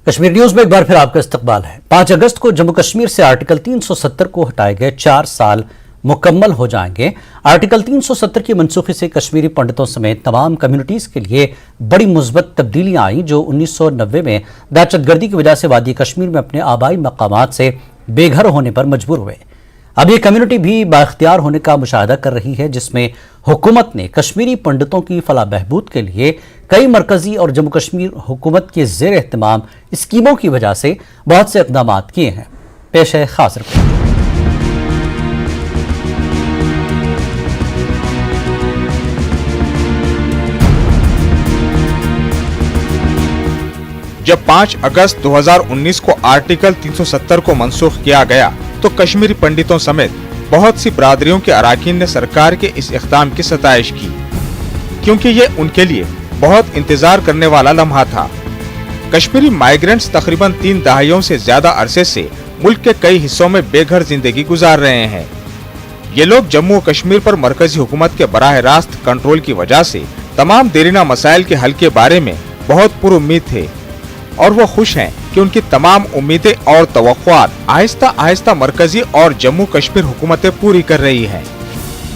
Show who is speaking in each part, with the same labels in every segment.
Speaker 1: Kashmir news में एक बार फिर आपका इस्तकबाल है। 5 अगस्त को जम्मू कश्मीर से आर्टिकल 370 को हटाए गए 4 साल मुकम्मल हो जाएंगे। आर्टिकल 370 की मनसूखी से कश्मीरी पंडितों समेत तमाम कम्युनिटीज के लिए बड़ी मुस्बत तब्दीलियां आई, जो 1990 में दहशतगर्दी की वजह से वादी कश्मीर में अपने आबाई मकामात से बेघर होने पर मजबूर हुए। अब ये कम्युनिटी भी बाख्तियार होने का मुशाहदा कर रही है, जिसमें हुकूमत ने कश्मीरी पंडितों की फलाह बहबूद के लिए कई मरकजी और जम्मू कश्मीर हुकूमत के ज़ेर एहतमाम स्कीमों की वजह से बहुत से इक़दाम किए हैं। पेश है खास रिपोर्ट।
Speaker 2: जब 5 अगस्त 2019 को आर्टिकल 370 को मनसूख किया गया तो कश्मीरी पंडितों समेत बहुत सी बरादरियों के अराकीन ने सरकार के इस इक़दाम की सताइश की, क्योंकि ये उनके लिए बहुत इंतजार करने वाला लम्हा था। कश्मीरी माइग्रेंट्स तकरीबन 3 दहाइयों से ज्यादा अरसे से मुल्क के कई हिस्सों में बेघर जिंदगी गुजार रहे हैं। ये लोग जम्मू कश्मीर पर मरकजी हुकूमत के बराह रास्त कंट्रोल की वजह से तमाम देरीना मसाइल के हल के बारे में बहुत पुरुम्मीद थे और वो खुश हैं कि उनकी तमाम उम्मीदें और तवक्कुआत आहिस्ता आहिस्ता मरकजी और जम्मू कश्मीर हुकूमतें पूरी कर रही हैं।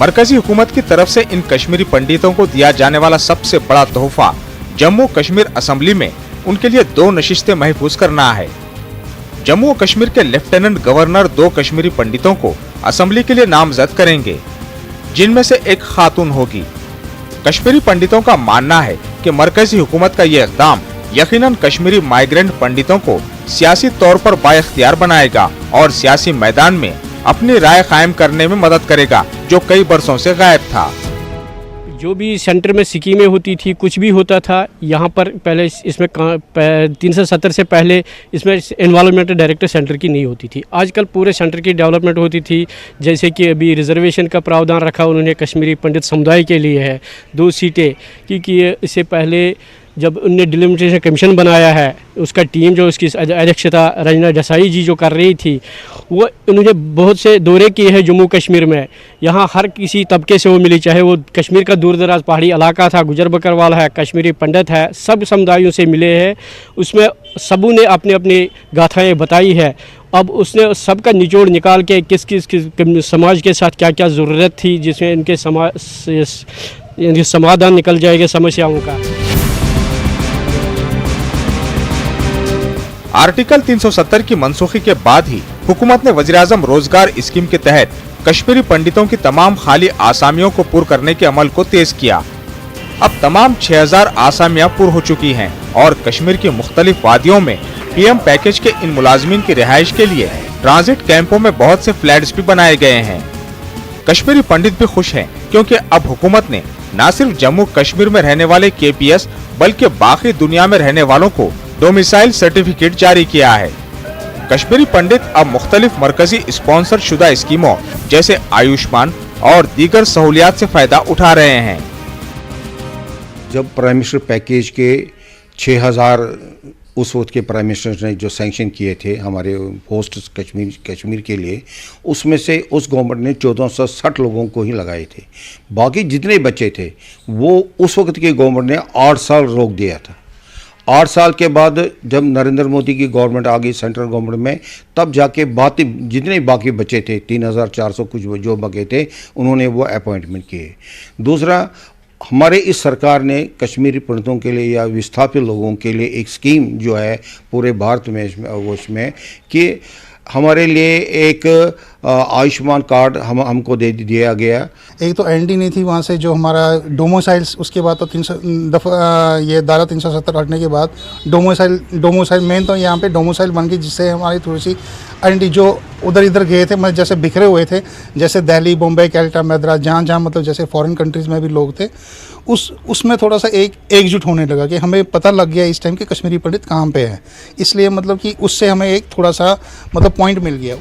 Speaker 2: मरकजी हुकूमत की तरफ से इन कश्मीरी पंडितों को दिया जाने वाला सबसे बड़ा तोहफा जम्मू कश्मीर असेंबली में उनके लिए 2 नशिस्तें महफूज करना है। जम्मू कश्मीर के लेफ्टिनेंट गवर्नर 2 कश्मीरी पंडितों को असेंबली के लिए नामजद करेंगे, जिनमें से एक खातून होगी। कश्मीरी पंडितों का मानना है कि मरकजी हुकूमत का ये इक़दाम यकीनन कश्मीरी माइग्रेंट पंडितों को सियासी तौर पर बाइख्तियार बनाएगा और सियासी मैदान में अपनी राय कायम करने में मदद करेगा, जो कई बरसों से गायब था।
Speaker 3: जो भी सेंटर में स्कीमें होती थी, कुछ भी होता था, यहाँ पर पहले इसमें 370 से पहले इसमें एनवायरनमेंटल डायरेक्टर सेंटर की नहीं होती थी। आजकल पूरे सेंटर की डेवलपमेंट होती थी। जैसे कि अभी रिजर्वेशन का प्रावधान रखा उन्होंने कश्मीरी पंडित समुदाय के लिए है 2 सीटें, क्योंकि इससे पहले जब उनने डिलिमिटेशन कमीशन बनाया है, उसका टीम जो उसकी अध्यक्षता रंजना देसाई जी जो कर रही थी, वो उन्होंने बहुत से दौरे किए हैं जम्मू कश्मीर में। यहाँ हर किसी तबके से वो मिली, चाहे वो कश्मीर का दूर दराज पहाड़ी इलाका था, गुजर बकरवाल है, कश्मीरी पंडित है, सब समुदायों से मिले हैं। उसमें सबों ने अपने अपनी गाथाएँ बताई है। अब उसने सबका निचोड़ निकाल के किस समाज के साथ क्या क्या ज़रूरत थी, जिसमें इनके समाधान निकल जाएगा समस्याओं का।
Speaker 2: आर्टिकल 370 की मनसूखी के बाद ही हुकूमत ने वज़ीर-ए-आज़म रोजगार स्कीम के तहत कश्मीरी पंडितों की तमाम खाली आसामियों को पूर्ण करने के अमल को तेज किया। अब तमाम 6000 आसामियां पूर्ण हो चुकी हैं और कश्मीर की मुख्तलिफ वादियों में पीएम पैकेज के इन मुलाजमीन की रिहाइश के लिए ट्रांजिट कैंपों में बहुत से फ्लैट्स भी बनाए गए हैं। कश्मीरी पंडित भी खुश हैं, क्योंकि अब हुकूमत ने न सिर्फ जम्मू कश्मीर में रहने वाले KPS बल्कि बाकी दुनिया में रहने वालों को डोमिसाइल सर्टिफिकेट जारी किया है। कश्मीरी पंडित अब मुख्तलिफ मरकजी स्पॉन्सर शुदा स्कीमों जैसे आयुष्मान और दीगर सहूलियात से फायदा उठा रहे हैं।
Speaker 4: जब प्राइम मिनिस्टर पैकेज के 6000 उस वक्त के प्राइम मिनिस्टर ने जो सैंक्शन किए थे हमारे पोस्ट कश्मीर के लिए, उसमें से उस गवर्नमेंट ने 1460 लोगों को ही लगाए थे। बाकी जितने बच्चे थे वो उस वक्त की गवर्नमेंट ने 8 साल रोक दिया था। 8 साल के बाद जब नरेंद्र मोदी की गवर्नमेंट आ गई सेंट्रल गवर्नमेंट में, तब जाके जितने बाकी बचे थे 3400 कुछ जो बचे थे, उन्होंने वो अपॉइंटमेंट किए। दूसरा, हमारे इस सरकार ने कश्मीरी पंडितों के लिए या विस्थापित लोगों के लिए एक स्कीम जो है पूरे भारत में उसमें कि हमारे लिए एक आयुष्मान कार्ड हमको दे दिया गया।
Speaker 5: एक तो एंटी नहीं थी वहाँ से जो हमारा डोमोसाइल्स, उसके बाद तो 300 ये धारा 370 हटने के बाद डोमोसाइल मेन तो यहाँ पे डोमोसाइल बन गई, जिससे हमारी थोड़ी सी आइडेंटिटी जो उधर इधर गए थे, मतलब जैसे बिखरे हुए थे, जैसे दिल्ली, बॉम्बे, कैलकाटा, मद्रास, जहाँ मतलब जैसे फॉरेन कंट्रीज़ में भी लोग थे, उसमें थोड़ा सा एकजुट होने लगा कि हमें पता लग गया इस टाइम के कश्मीरी पंडित कहाँ पे है। इसलिए मतलब कि उससे हमें एक थोड़ा सा मतलब पॉइंट मिल गया।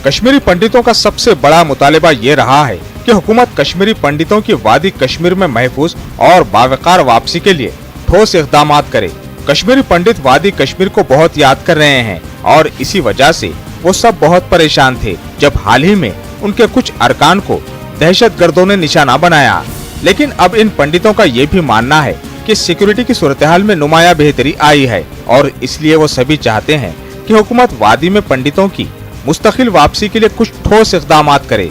Speaker 2: कश्मीरी पंडितों का सबसे बड़ा मुतालिबा ये रहा है कि हुकूमत कश्मीरी पंडितों की वादी कश्मीर में महफूज और बावकार वापसी के लिए ठोस इक़दाम करे। कश्मीरी पंडित वादी कश्मीर को बहुत याद कर रहे हैं और इसी वजह से वो सब बहुत परेशान थे जब हाल ही में उनके कुछ अरकान को दहशतगर्दों ने निशाना बनाया। लेकिन अब इन पंडितों का ये भी मानना है कि सिक्योरिटी की सूरत हाल में नुमाया बेहतरी आई है और इसलिए वो सभी चाहते हैं कि हुकूमत वादी में पंडितों की मुस्तकिल वापसी के लिए कुछ ठोस इक़दाम करे।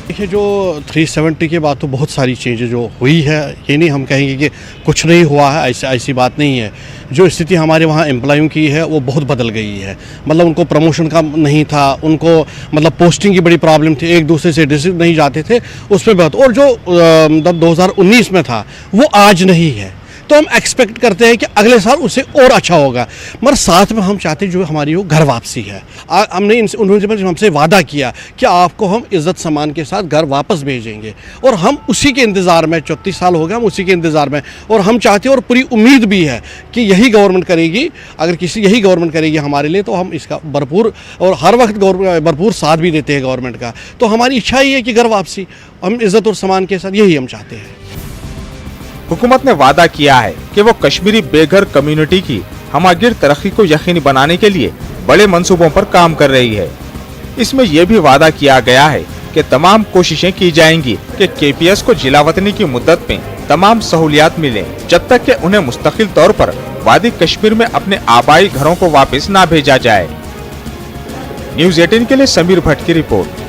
Speaker 6: देखिए, जो 370 के बाद तो बहुत सारी चीज़ें जो हुई है, ये नहीं हम कहेंगे कि कुछ नहीं हुआ है, ऐसी बात नहीं है। जो स्थिति हमारे वहाँ एम्प्लॉयों की है वो बहुत बदल गई है। मतलब उनको प्रमोशन का नहीं था, उनको मतलब पोस्टिंग की बड़ी प्रॉब्लम थी, एक दूसरे से डिस्ट्रिक्ट नहीं जाते थे, उसमें बहुत। और जो मतलब 2019 में था वो आज नहीं है, तो हम एक्सपेक्ट करते हैं कि अगले साल उससे और अच्छा होगा। मगर साथ में हम चाहते हैं जो हमारी वो घर वापसी है। हमने उन्होंने हमसे वादा किया कि आपको हम इज़्ज़त सम्मान के साथ घर वापस भेजेंगे और हम उसी के इंतज़ार में, 34 साल हो गए हम उसी के इंतज़ार में, और हम चाहते हैं और पूरी उम्मीद भी है कि यही गवर्नमेंट करेगी। अगर यही गवर्नमेंट करेगी हमारे लिए तो हम इसका भरपूर और हर वक्त भरपूर साथ भी देते हैं गवर्नमेंट का। तो हमारी इच्छा ही है कि घर वापसी हम इज़्ज़त और सम्मान के साथ, यही हम चाहते हैं।
Speaker 2: हुकूमत ने वादा किया है कि वो कश्मीरी बेघर कम्युनिटी की हमागिर तरक्की को यकीनी बनाने के लिए बड़े मंसूबों पर काम कर रही है। इसमें यह भी वादा किया गया है कि तमाम कोशिशें की जाएंगी कि KPS को जिला वतनी की मुद्दत में तमाम सहूलियात मिले, जब तक कि उन्हें मुस्तकिल तौर पर वादी कश्मीर में अपने आबाई घरों को वापस न भेजा जाए। न्यूज़ 18 के लिए समीर भट्ट की रिपोर्ट।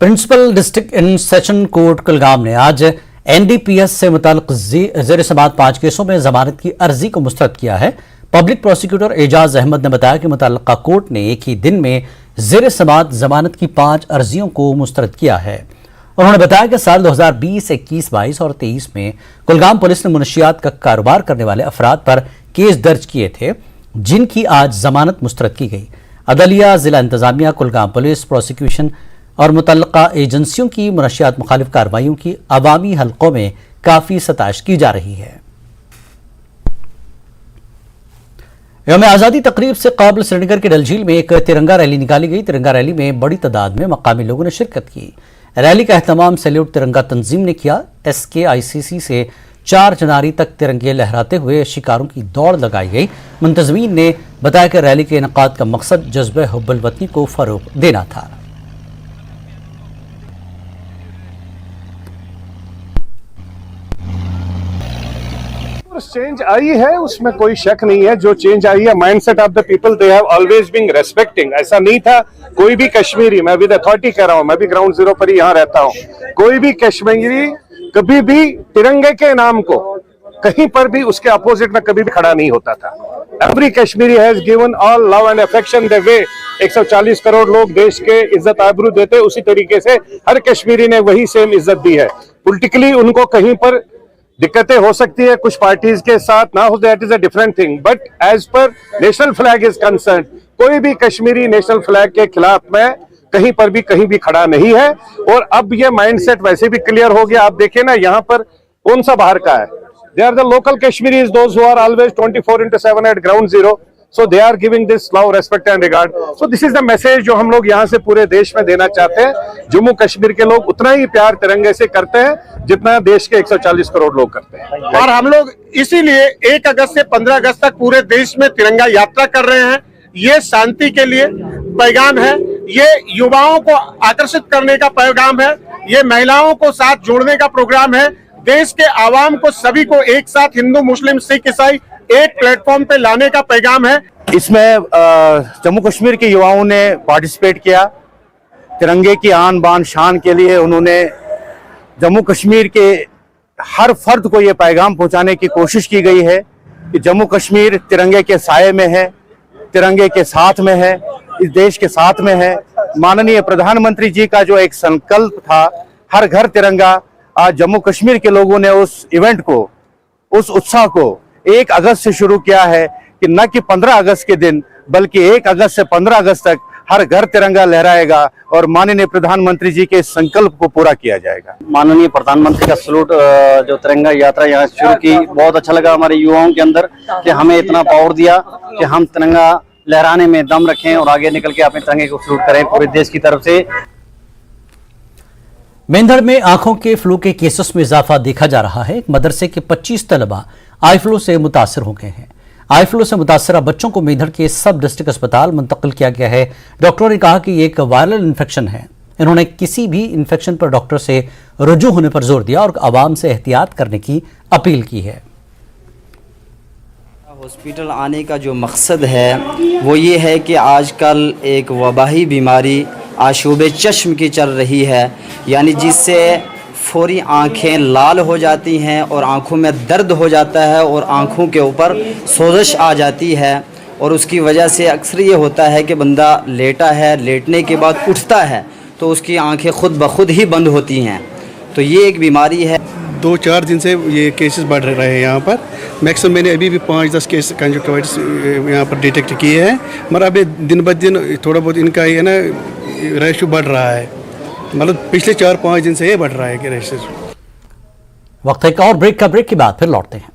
Speaker 1: Principal district in session court Kulgam ने आज NDPS से मुताल्लिक ज़ेर समाअत 5 केसों में जमानत की अर्जी को मुस्तरद किया है। पब्लिक प्रोसिक्यूटर एजाज अहमद ने बताया कि मुतल्लका कोर्ट ने एक ही दिन में ज़ेर समाअत जमानत की 5 अर्जियों को मुस्तरद किया है। उन्होंने बताया कि साल 2020, 21, 22 और 23 में कुलगाम पुलिस ने मुनशियात का कारोबार करने वाले अफराद पर केस दर्ज किए थे, जिनकी आज जमानत मुस्तरद की गई। अदलिया, जिला इंतजामिया, कुलगाम पुलिस, प्रोसिक्यूशन और मुतल्लका एजेंसियों की मुनशियात मुखालिफ कार्रवाइयों की अवामी हलकों में काफी सताइश की जा रही है। यौम आज़ादी तकरीब से काबिल श्रीनगर के डल झील में एक तिरंगा रैली निकाली गई। तिरंगा रैली में बड़ी तादाद में मकामी लोगों ने शिरकत की। रैली का एहतमाम सैल्यूट तिरंगा तंजीम ने किया। SKICC से 4 जनवरी तक तिरंगे लहराते हुए शिकारों की दौड़ लगाई गई। मुंतज़मीन ने बताया कि रैली के इनेकाद का मकसद जज्बे हुब्बुल वतनी को फरोग देना था।
Speaker 7: चेंज आई है, उसमें कोई शक नहीं है। जो चेंज आई है, mindset of the people, they have always been respecting. ऐसा नहीं था कोई भी कश्मीरी, मैं विद अथॉरिटी कह रहा हूं, मैं भी ग्राउंड जीरो पर ही यहाँ रहता हूं, कोई भी कश्मीरी कभी भी तिरंगे के नाम को कहीं पर भी उसके अपोजिट में कभी भी खड़ा नहीं होता था। Every Kashmiri has given all love and affection the way 140 crore लोग देश के इज्जत आबरू देते, उसी तरीके से हर कश्मीरी ने वही सेम इज्जत दी है। पॉलिटिकली उनको कहीं पर दिक्कतें हो सकती है कुछ पार्टीज के साथ, ना हो, that is a different thing, but as far national flag is concern, कोई भी कश्मीरी नेशनल फ्लैग के खिलाफ में कहीं पर भी कहीं भी खड़ा नहीं है। और अब ये माइंडसेट वैसे भी क्लियर हो गया। आप देखिए ना, यहाँ पर कौन सा बाहर का है, they are the local Kashmiris, those who are always 24/7 at ground zero, so they are giving this love, respect and regard. So this is the message जो हम लोग यहाँ से पूरे देश में देना चाहते हैं। जम्मू कश्मीर के लोग उतना ही प्यार तिरंगे से करते हैं जितना देश के 140 करोड़ लोग करते हैं।
Speaker 8: और हम लोग इसीलिए 1 अगस्त से 15 अगस्त तक पूरे देश में तिरंगा यात्रा कर रहे हैं। ये शांति के लिए पैगाम है, ये युवाओं को आकर्षित करने का पैगाम है, ये महिलाओं को साथ जोड़ने का प्रोग्राम है, देश के आवाम को सभी को एक साथ, हिंदू, मुस्लिम, सिख, ईसाई एक प्लेटफॉर्म पे लाने का पैगाम है।
Speaker 9: इसमें जम्मू कश्मीर के युवाओं ने पार्टिसिपेट किया। तिरंगे की आन बान शान के लिए उन्होंने जम्मू कश्मीर के हर फर्द को ये पैगाम पहुंचाने की कोशिश की गई है कि जम्मू कश्मीर तिरंगे के साये में है, तिरंगे के साथ में है, इस देश के साथ में है। माननीय प्रधानमंत्री जी का जो एक संकल्प था, हर घर तिरंगा, आज जम्मू कश्मीर के लोगों ने उस इवेंट को, उस उत्साह को 1 अगस्त से शुरू किया है कि न कि 15 अगस्त के दिन, बल्कि 1 अगस्त से 15 अगस्त तक हर घर तिरंगा लहराएगा और माननीय प्रधानमंत्री जी के संकल्प को पूरा किया जाएगा।
Speaker 10: माननीय प्रधानमंत्री का सलूट, जो तिरंगा यात्रा यहाँ शुरू की, बहुत अच्छा लगा हमारे युवाओं के अंदर कि हमें इतना पावर दिया कि हम तिरंगा लहराने में दम रखें और आगे निकल के अपने तिरंगे को सलूट करें पूरे देश की तरफ से।
Speaker 1: मेंढर में आंखों के फ्लू के केसेस में इजाफा देखा जा रहा है। एक मदरसे के 25 तलबा आई फ्लू से मुतासर हो गए हैं। आई फ्लू से मुतासरा बच्चों को मेंढर के सब डिस्ट्रिक्ट अस्पताल मुंतकिल किया गया है। डॉक्टरों ने कहा कि ये एक वायरल इन्फेक्शन है। इन्होंने किसी भी इन्फेक्शन पर डॉक्टर से रुजू होने पर जोर दिया और आवाम से एहतियात करने की अपील की है।
Speaker 11: हॉस्पिटल आने का जो मकसद है वो ये है कि आजकल एक वबाही बीमारी आशूब चश्म की चल रही है, यानी जिससे फौरी आंखें लाल हो जाती हैं और आंखों में दर्द हो जाता है और आंखों के ऊपर सोजश आ जाती है, और उसकी वजह से अक्सर ये होता है कि बंदा लेटा है, लेटने के बाद उठता है तो उसकी आंखें खुद ब खुद ही बंद होती हैं। तो ये एक बीमारी है।
Speaker 6: 2-4 दिन से ये केसेस बढ़ रहे हैं यहाँ पर। मैक्सिमम मैंने अभी भी 5-10 केस कंजक्टिवाइटिस यहाँ पर डिटेक्ट किए हैं, मगर अभी दिन ब दिन थोड़ा बहुत इनका ये ना रेशो बढ़ रहा है, मतलब पिछले 4-5 दिन से ये बढ़ रहा है कि रेशो।
Speaker 1: वक्त एक और ब्रेक के बाद फिर लौटते हैं।